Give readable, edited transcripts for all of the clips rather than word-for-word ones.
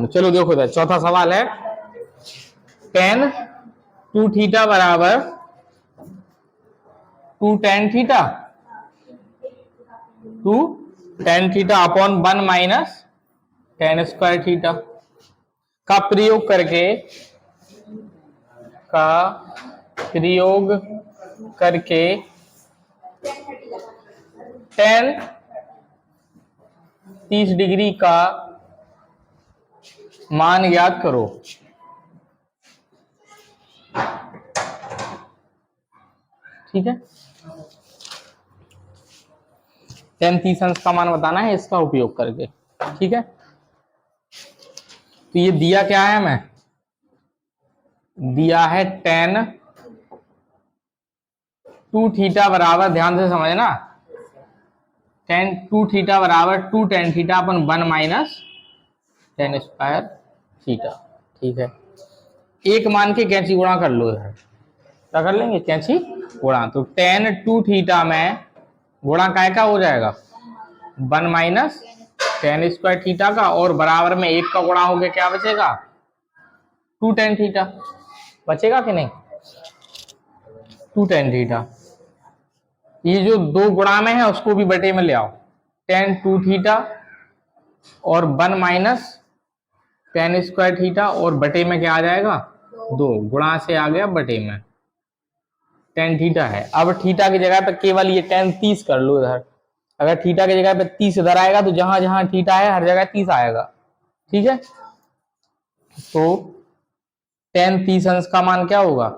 दो। चलो देखो इधर चौथा सवाल है, tan 2 थीटा बराबर 2 tan theta, 2 tan theta upon 1 minus tan square theta का प्रयोग करके tan 30 डिग्री का मान ज्ञात करो। ठीक है, tan 30 अंश का मान बताना है इसका उपयोग करके। ठीक है, तो ये दिया क्या है हमें, दिया है tan 2 थीटा बराबर, ध्यान से समझना, tan 2 थीटा बराबर 2 tan थीटा अपन 1 माइनस tan स्क्वायर थीटा। ठीक है, एक मान के कैंची गुणा कर लो यार, क्या कर लेंगे, कैंची गुणा। तो tan 2 थीटा में गुणा काय का हो जाएगा, 1 माइनस tan स्क्वायर थीटा का, और बराबर में 1 का गुणा हो गया, क्या बचेगा, 2 tan थीटा बचेगा कि नहीं, 2 tan थीटा। ये जो दो गुणा में है उसको भी बटे में ले आओ, tan 2 थीटा और 1 माइनस tan स्क्वायर थीटा, और बटे में क्या आ जाएगा, 2, गुणा से आ गया बटे में, tan थीटा है। अब थीटा की जगह पे केवल ये tan 30 कर लो इधर, अगर थीटा की जगह पे 30 इधर आएगा तो जहां जहां थीटा है हर जगह 30 आएगा। ठीक है, तो tan 30 अंश का मान क्या होगा,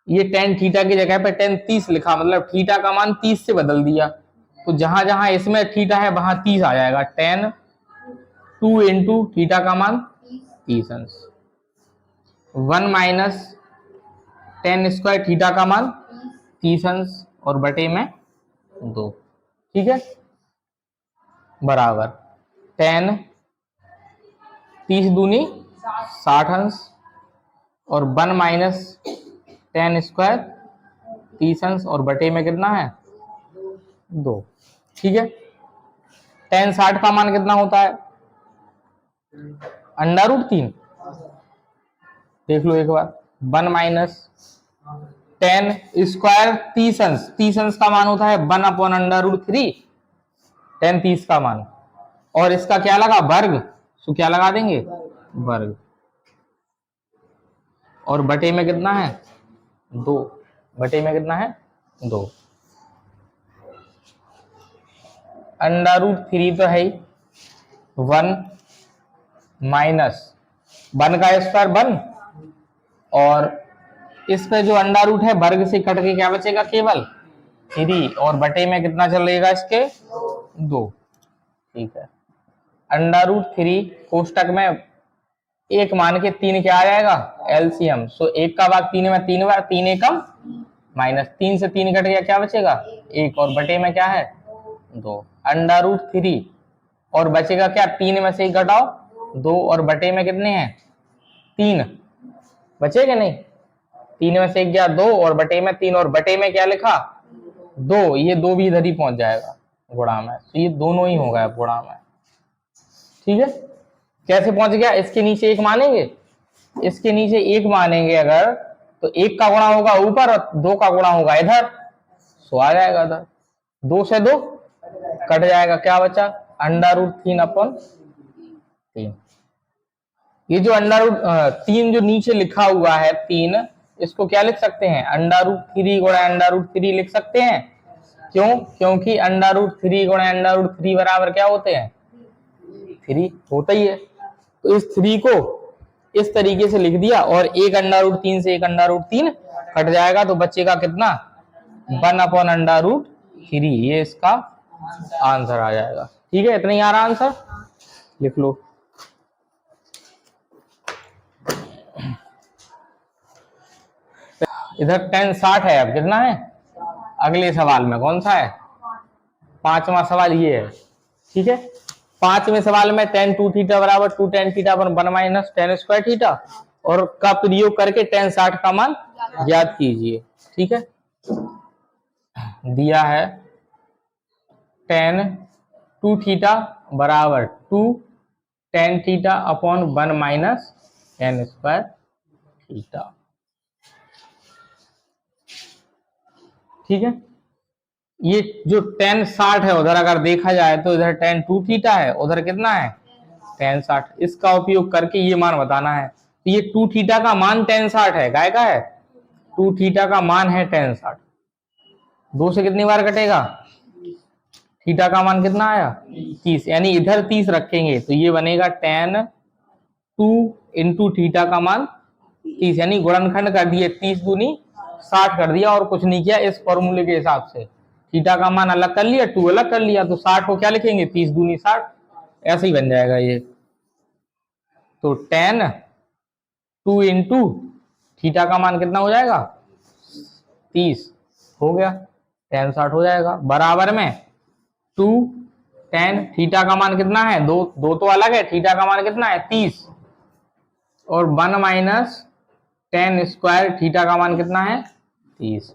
ये tan थीटा की जगह पे tan 30 लिखा, मतलब थीटा का मान 30 से बदल दिया, तो जहां जहां इसमें थीटा है वहां 30 आ जाएगा, tan 2 इंटू थीटा का मान 30 अंश, 1 माइनस tan स्क्वायर थीटा का मान 30 अंश और बटे में 2। ठीक है, बराबर tan 30 दूनी 60 अंश और 1 माइनस tan स्क्वायर 30 अंश और बटे में कितना है, 2। ठीक है, tan 60 का मान कितना होता है, √3, देख लो एक बार, 1 माइनस tan स्क्वायर 30 अंश, 30 अंश का मान होता है 1 अपॉन √3, tan 30 का मान, और इसका क्या लगा, वर्ग, तो क्या लगा देंगे, वर्ग, और बटे में कितना है, 2, बटे में कितना है, 2, √3 तो है ही, 1 माइनस 1 का स्क्वायर 1, और इस पे जो √ है वर्ग से कट के क्या बचेगा, केवल 3, और बटे में कितना चलेगा इसके, 2। ठीक है, √3 कोष्टक में एक मान के 3 क्या आ जाएगा, एलसीएम, सो 1 का भाग 3 में 3 बार, 3 एकम माइनस 3 से 3 कट गया, क्या बचेगा, 1, और बटे में क्या है, 2, √3, और बचेगा क्या, 3 में से 1 घटाओ 2, और बटे में कितने हैं, 3 बचेगा नहीं, 3 में से 1 गया 2, और बटे में 3, और बटे में क्या लिखा, 2, ये 2 भी इधर ही पहुंच जाएगा गुणा में, तो ये दोनों ही हो गया गुणा में। ठीक है, कैसे पहुंच गया, इसके नीचे 1 मानेंगे, इसके नीचे 1 मानेंगे अगर, तो 1 का गुणा होगा ऊपर और 2 का गुणा होगा इधर, सो आ जाएगा इधर, 2 से 2 कट जाएगा, क्या बचा, √3 अपॉन 3। ये जो √3 जो नीचे लिखा हुआ है 3, इसको क्या लिख सकते हैं, √3 गुणा √3 लिख सकते हैं, क्यों, क्योंकि √3 गुणा √3 बराबर क्या होते हैं, 3 होता ही है। तो इस 3 को इस तरीके से लिख दिया, और एक √3 से एक √3 कट जाएगा, तो बचेगा कितना, 1 अपॉन √3, ये इसका आंसर आ जाएगा। ठीक है, इतना ही आ रहा आंसर, लिख लो। इधर tan 60 है, अब कितना है, अगले सवाल में कौन सा है, 5वां सवाल ये है। ठीक है, 5वें सवाल में tan 2 थीटा बराबर 2 tan थीटा पर 1 माइनस tan स्क्वायर थीटा, और का प्रयोग करके tan 60 का मान ज्ञात कीजिए। ठीक है, दिया है tan 2 थीटा बराबर 2 tan theta upon 1 minus ten square theta. ठीक है, ये जो टेन 60 है उधर अगर देखा जाए तो इधर टेन 2 थीटा है, उधर कितना है टेन 60। इसका उपयोग करके ये मान बताना है। तो ये 2 थीटा का मान टेन 60 है, काय का है 2 थीटा का मान है टेन 60। 2 से कितनी बार कटेगा, थीटा का मान कितना आया 30, यानी इधर 30 रखेंगे तो ये बनेगा टेन 2 इंटू थीटा का मान 30, यानी गुणनखंड कर दिए 30 दूनी 60 कर दिया और कुछ नहीं किया। इस फॉर्मूले के हिसाब से थीटा का मान अलग कर लिया, 2 अलग कर लिया, तो 60 को क्या लिखेंगे 30 दूनी 60, ऐसे ही बन जाएगा ये। तो टेन 2 इंटू थीटा का मान कितना हो जाएगा 30 हो गया, टेन 60 हो जाएगा, बराबर में 2 टेन थीटा का मान कितना है दो, दो तो अलग है, थीटा का मान कितना है 30 और 1 माइनस टेन स्क्वायर थीटा का मान कितना है 30।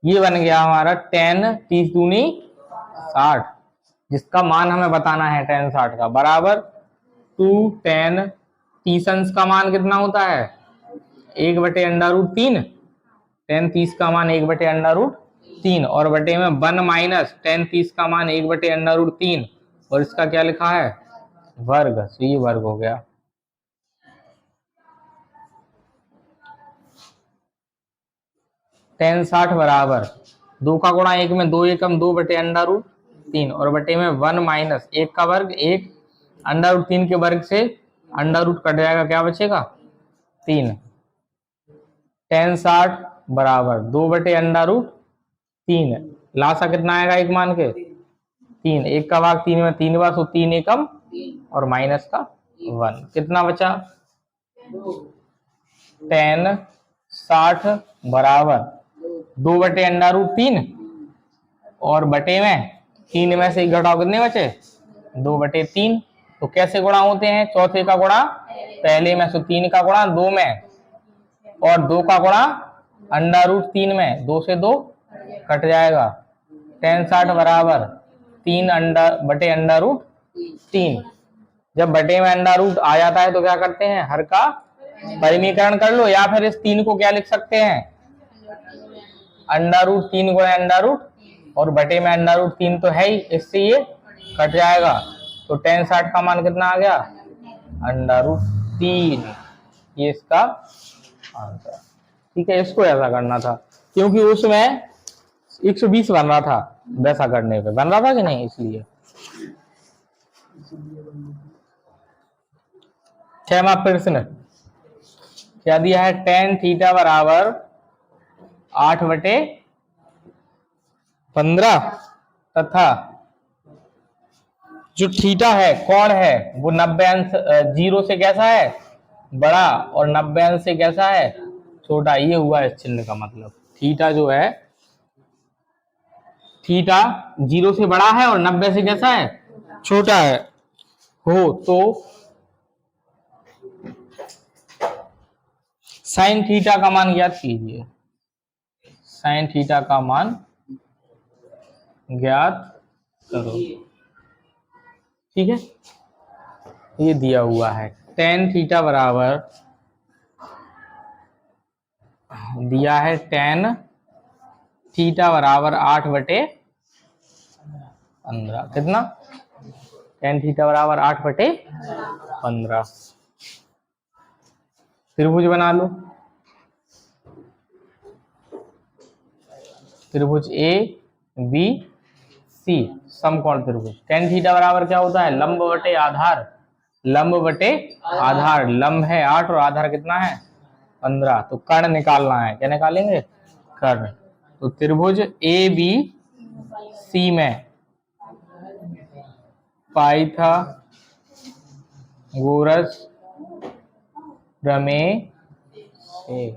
ये बन गया हमारा टेन 30 दूनी 60, जिसका मान हमें बताना है टेन 60 का, बराबर 2 टेन 30 अंश का मान कितना होता है 1/√3, टेन 30 का मान 1/√3 और बटे में 1 माइनस टेन 30 का मान 1/√3 और इसका क्या लिखा है वर्ग, तो ये वर्ग हो गया। टेन 60 बराबर 2 का गुणा 1 में 2 एकम 2/√3 और बटे में 1 माइनस 1 का वर्ग 1, √3 के वर्ग से अंडर कट जाएगा, क्या बचेगा 3। टेन 60 बराबर 2/√3, लासा कितना आएगा एक मान के 3, 1 का भाग 3 में 3 बार, तो 3 एकम और माइनस का 1, कितना बचा टेन 60 बराबर 2/√3 और बटे में 3 में से एक घटाओ कितने बचे 2/3। तो कैसे गुणा होते हैं, चौथे का गुणा पहले में, तो 3 का गुणा 2 में और 2 का गुणा √3 में, 2 से 2 कट जाएगा। टेन 60 बराबर 3/√3। जब बटे में अंडा रूट आ जाता है तो क्या करते हैं हर का परिमीकरण कर लो, या फिर इस 3 को क्या लिख सकते हैं √3 गुणे अंडा रूट और बटे में √3 तो है ही, इससे ये कट जाएगा। तो टेन 60 का मान कितना आ गया √3, ये इसका आंसर। ठीक है, इसको ऐसा करना था क्योंकि उसमें 120 बन रहा था, वैसा करने पे बन रहा था कि नहीं, इसलिए। छठवां प्रश्न क्या दिया है, टेन थीटा बराबर 8/15 तथा जो थीटा है कोण है वो 90 अंश 0 से कैसा है बड़ा और 90 अंश से कैसा है छोटा। ये हुआ इस चिन्ह का मतलब, थीटा जो है थीटा 0 से बड़ा है और 90 से कैसा है छोटा है हो तो साइन थीटा का मान ज्ञात कीजिए। साइन थीटा का मान ज्ञात करो। ठीक है, ये दिया हुआ है टेन थीटा बराबर दिया है टेन थीटा बराबर 8/15, कितना टेन थीटा बराबर 8/15। त्रिभुज बना लो, त्रिभुज ए बी सी समकोण त्रिभुज। टेन थीटा बराबर क्या होता है लंब बटे आधार, लंब बटे आधार, लंब है 8 और आधार कितना है 15, तो कर्ण निकालना है। क्या निकालेंगे कर्ण। तो त्रिभुज ए बी सी में पाइथागोरस प्रमेय से।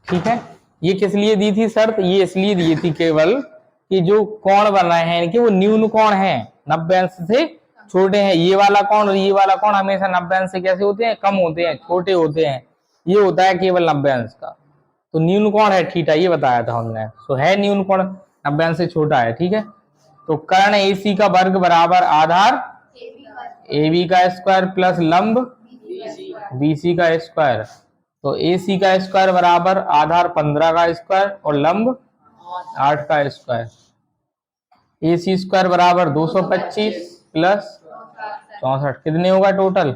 ठीक है, ये किस लिए दी थी शर्त, ये इसलिए दी थी केवल कि जो कोण बन रहे हैं कि वो न्यून कोण है 90 अंश से छोटे हैं। ये वाला कोण और ये वाला कोण हमेशा 90 अंश से कैसे होते हैं कम होते हैं, छोटे होते हैं। ये होता है केवल 90 अंश का। तो न्यून कोण है थीटा, ये बताया था हमने। तो है न्यून कोण 90 अंश से छोटा है। ठीक है, तो कर्ण AC का वर्ग बराबर आधार ए बी का स्क्वायर प्लस लंब बी सी का स्क्वायर। तो ए सी का स्क्वायर बराबर आधार 15 का स्क्वायर और लंब 8 का स्क्वायर। ए सी स्क्वायर बराबर 225 प्लस 64, कितने होगा टोटल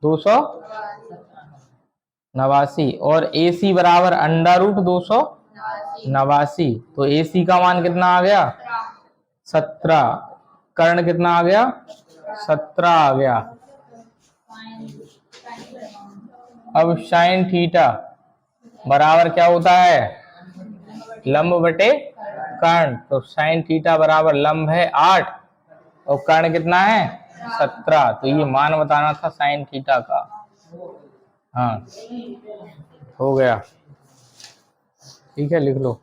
289। और ए सी बराबर अंडर रूट 289। तो ए सी का मान कितना आ गया 17। कर्ण कितना आ गया 17 आ गया। अब साइन थीटा बराबर क्या होता है लंब बटे कर्ण। तो साइन थीटा बराबर लंब है 8 और कर्ण कितना है 17। तो ये मान बताना था साइन थीटा का। हाँ हो गया, ठीक है लिख लो।